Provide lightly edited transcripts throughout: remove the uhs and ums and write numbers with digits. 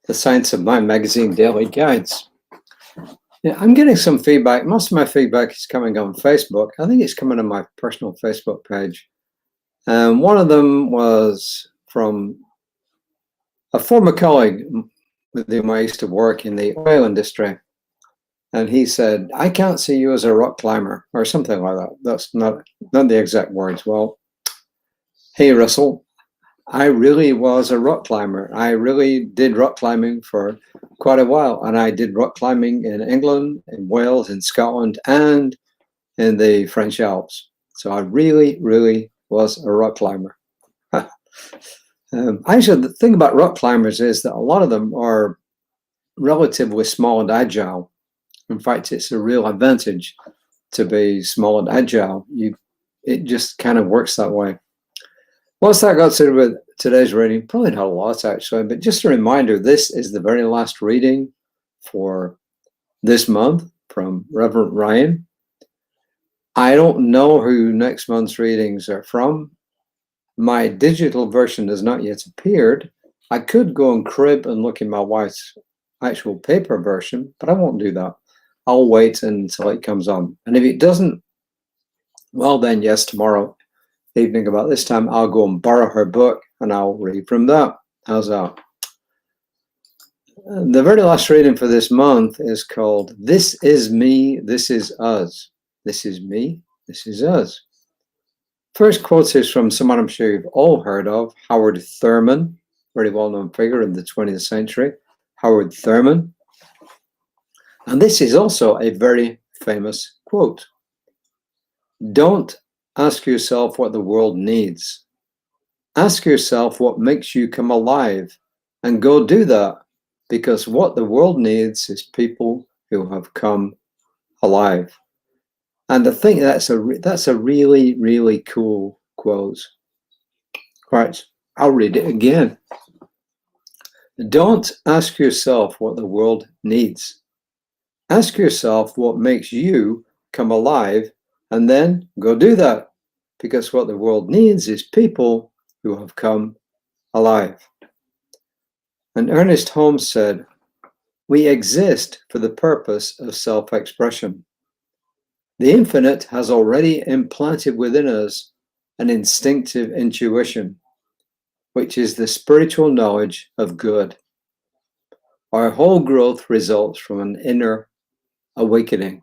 the Science of Mind magazine daily guides. Yeah, I'm getting some feedback. Most of my feedback is coming on Facebook. I think it's coming on my personal Facebook page. And one of them was from a former colleague with whom I used to work in the oil industry. And he said, I can't see you as a rock climber, or something like that. That's not the exact words. Well, hey, Russell, I really was a rock climber. I really did rock climbing for quite a while. And I did rock climbing in England, in Wales, in Scotland, and in the French Alps. So I really, really was a rock climber. Actually, the thing about rock climbers is that a lot of them are relatively small and agile. In fact, it's a real advantage to be small and agile. It just kind of works that way. What's that got to do with today's reading? Probably not a lot, actually, but just a reminder, this is the very last reading for this month from Reverend Ryan. I don't know who next month's readings are from. My digital version has not yet appeared. I could go and crib and look in my wife's actual paper version, but I won't do that. I'll wait until it comes on. And if it doesn't, well then, yes, tomorrow evening about this time, I'll go and borrow her book and I'll read from that. How's that? The very last reading for this month is called This Is Me, This Is Us. This is me, this is us. First quote is from someone I'm sure you've all heard of, Howard Thurman, very well-known figure in the 20th century, Howard Thurman. And this is also a very famous quote. Don't ask yourself what the world needs. Ask yourself what makes you come alive and go do that, because what the world needs is people who have come alive. And I think that's a really, really cool quote. Right, I'll read it again. Don't ask yourself what the world needs. Ask yourself what makes you come alive and then go do that, because what the world needs is people who have come alive. And Ernest Holmes said, we exist for the purpose of self-expression. The infinite has already implanted within us an instinctive intuition, which is the spiritual knowledge of good. Our whole growth results from an inner awakening.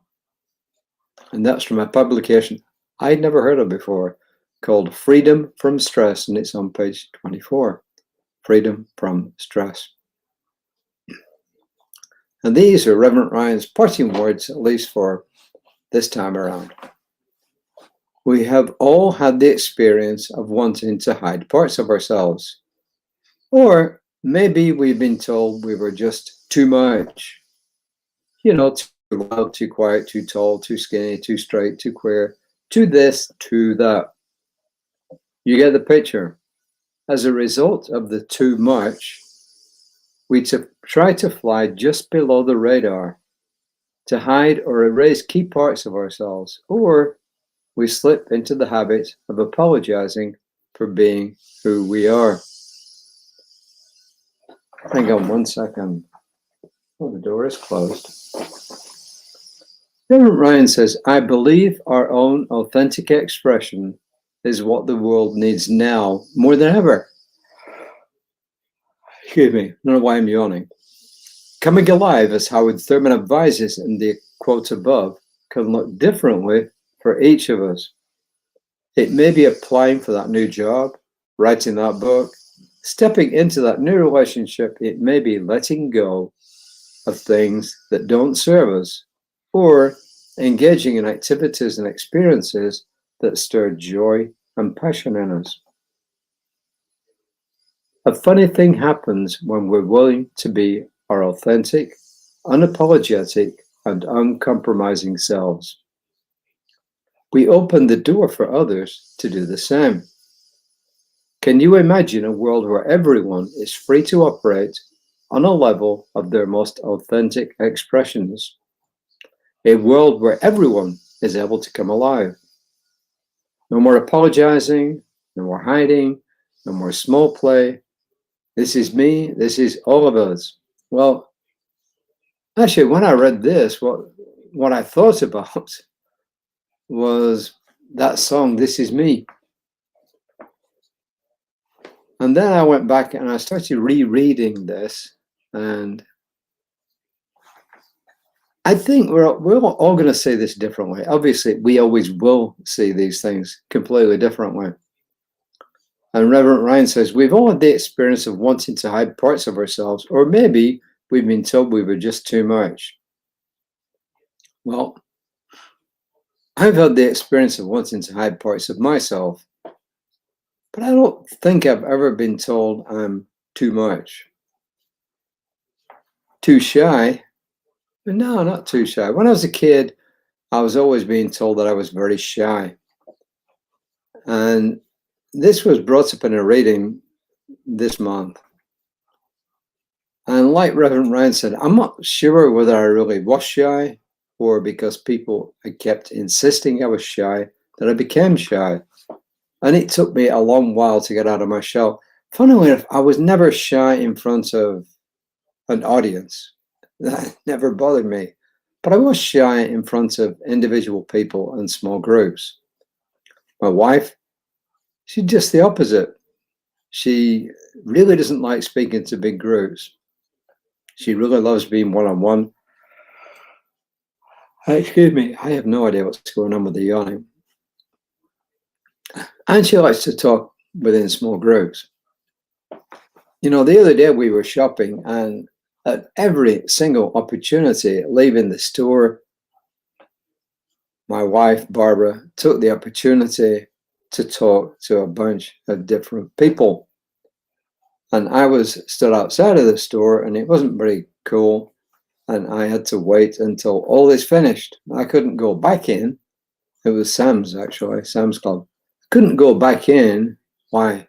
And that's from a publication I'd never heard of before called Freedom from Stress, and it's on page 24. Freedom from Stress. And these are Reverend Ryan's parting words, at least for this time around. We have all had the experience of wanting to hide parts of ourselves. Or maybe we've been told we were just too much. You know, too loud, too quiet, too tall, too skinny, too straight, too queer, too this, too that. You get the picture. As a result of the too much, we try to fly just below the radar, to hide or erase key parts of ourselves, or we slip into the habit of apologizing for being who we are. Hang on one second. Oh, the door is closed. Reverend Ryan says, I believe our own authentic expression is what the world needs now more than ever. Excuse me, I don't know why I'm yawning. Coming alive, as Howard Thurman advises in the quotes above, can look differently for each of us. It may be applying for that new job, writing that book, stepping into that new relationship. It may be letting go of things that don't serve us, or engaging in activities and experiences that stir joy and passion in us. A funny thing happens when we're willing to be our authentic, unapologetic, and uncompromising selves. We open the door for others to do the same. Can you imagine a world where everyone is free to operate on a level of their most authentic expressions? A world where everyone is able to come alive. No more apologizing, no more hiding, no more small play. This is me, this is all of us. Well, actually, when I read this, what I thought about was that song, This Is Me. And then I went back and I started rereading this, and I think we're all going to see this differently. Obviously, we always will see these things completely differently. And Reverend Ryan says, we've all had the experience of wanting to hide parts of ourselves, or maybe we've been told we were just too much. Well, I've had the experience of wanting to hide parts of myself, but I don't think I've ever been told I'm too much. Too shy? No, not too shy. When I was a kid, I was always being told that I was very shy. And this was brought up in a reading this month. And like Reverend Ryan said, I'm not sure whether I really was shy or because people had kept insisting I was shy that I became shy. And it took me a long while to get out of my shell. Funnily enough, I was never shy in front of an audience. That never bothered me. But I was shy in front of individual people and small groups. My wife, she's just the opposite. She really doesn't like speaking to big groups. She really loves being one-on-one. Excuse me, I have no idea what's going on with the yawning. And she likes to talk within small groups. You know, the other day we were shopping, and at every single opportunity, leaving the store, my wife, Barbara, took the opportunity to talk to a bunch of different people. And I was stood outside of the store, and it wasn't very cool. And I had to wait until all is finished. I couldn't go back in. It was Sam's, actually, Sam's Club. I couldn't go back in. Why?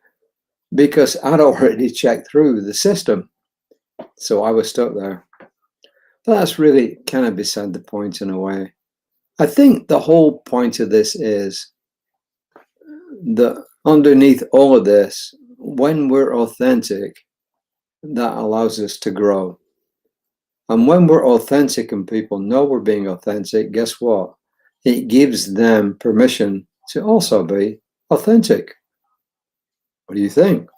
Because I'd already checked through the system. So I was stuck there. But that's really kind of beside the point in a way. I think the whole point of this is that underneath all of this, when we're authentic, that allows us to grow. And when we're authentic and people know we're being authentic, guess what? It gives them permission to also be authentic. What do you think?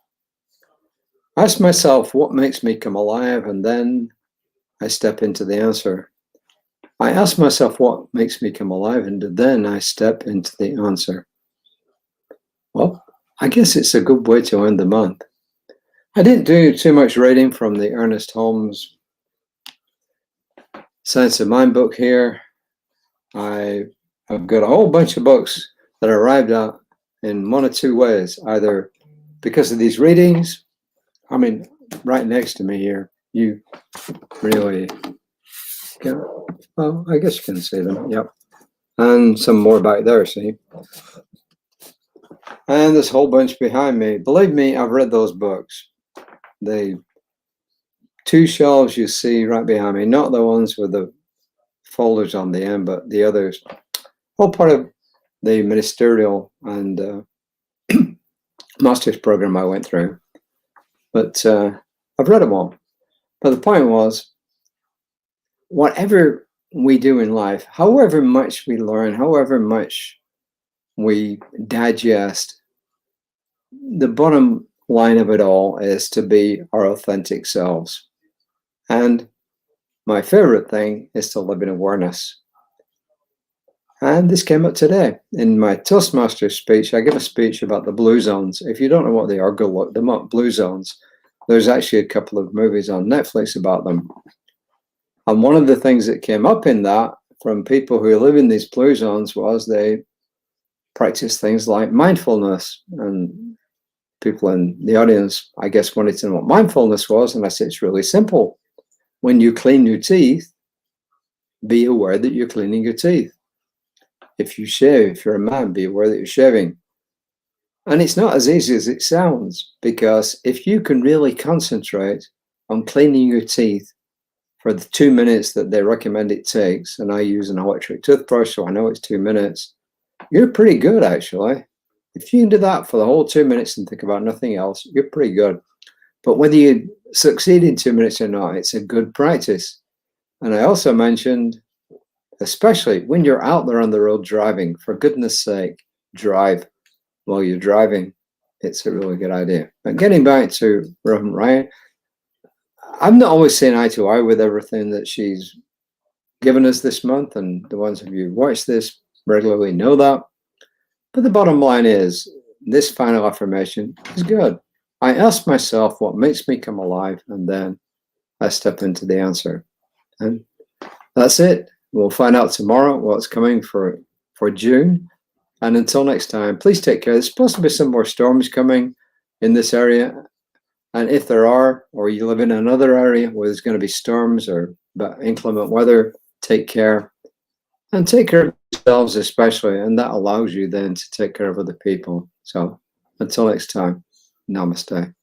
Ask myself what makes me come alive, and then I step into the answer. I ask myself what makes me come alive, and then I step into the answer. Well, I guess it's a good way to end the month. I didn't do too much reading from the Ernest Holmes Science of Mind book here. I've got a whole bunch of books that I arrived at in one or two ways, either because of these readings. I mean, right next to me here, you really can, well, I guess you can see them, yep. And some more back there, see? And this whole bunch behind me. Believe me, I've read those books. The two shelves you see right behind me, not the ones with the folders on the end, but the others, all part of the ministerial and master's program I went through. But I've read them all. But the point was, whatever we do in life, however much we learn, however much we digest, the bottom line of it all is to be our authentic selves. And my favorite thing is to live in awareness. And this came up today. In my Toastmasters speech, I give a speech about the blue zones. If you don't know what they are, go look them up, blue zones. There's actually a couple of movies on Netflix about them. And one of the things that came up in that from people who live in these blue zones was they practice things like mindfulness. And people in the audience, I guess, wanted to know what mindfulness was. And I said, it's really simple. When you clean your teeth, be aware that you're cleaning your teeth. If you shave, if you're a man, be aware that you're shaving. And it's not as easy as it sounds, because if you can really concentrate on cleaning your teeth for the 2 minutes that they recommend it takes, and I use an electric toothbrush, so I know it's 2 minutes, you're pretty good, actually. If you can do that for the whole 2 minutes and think about nothing else, you're pretty good. But whether you succeed in 2 minutes or not, it's a good practice. And I also mentioned, especially when you're out there on the road driving, for goodness sake, drive while you're driving. It's a really good idea. But getting back to Reverend Ryan, I'm not always saying eye to eye with everything that she's given us this month, and the ones of you who watch this regularly know that. But the bottom line is, this final affirmation is good. I ask myself what makes me come alive, and then I step into the answer. And that's it. We'll find out tomorrow what's coming for June. And until next time, please take care. There's supposed to be some more storms coming in this area. And if there are, or you live in another area where there's going to be storms or inclement weather, take care. And take care of yourselves especially. And that allows you then to take care of other people. So until next time, namaste.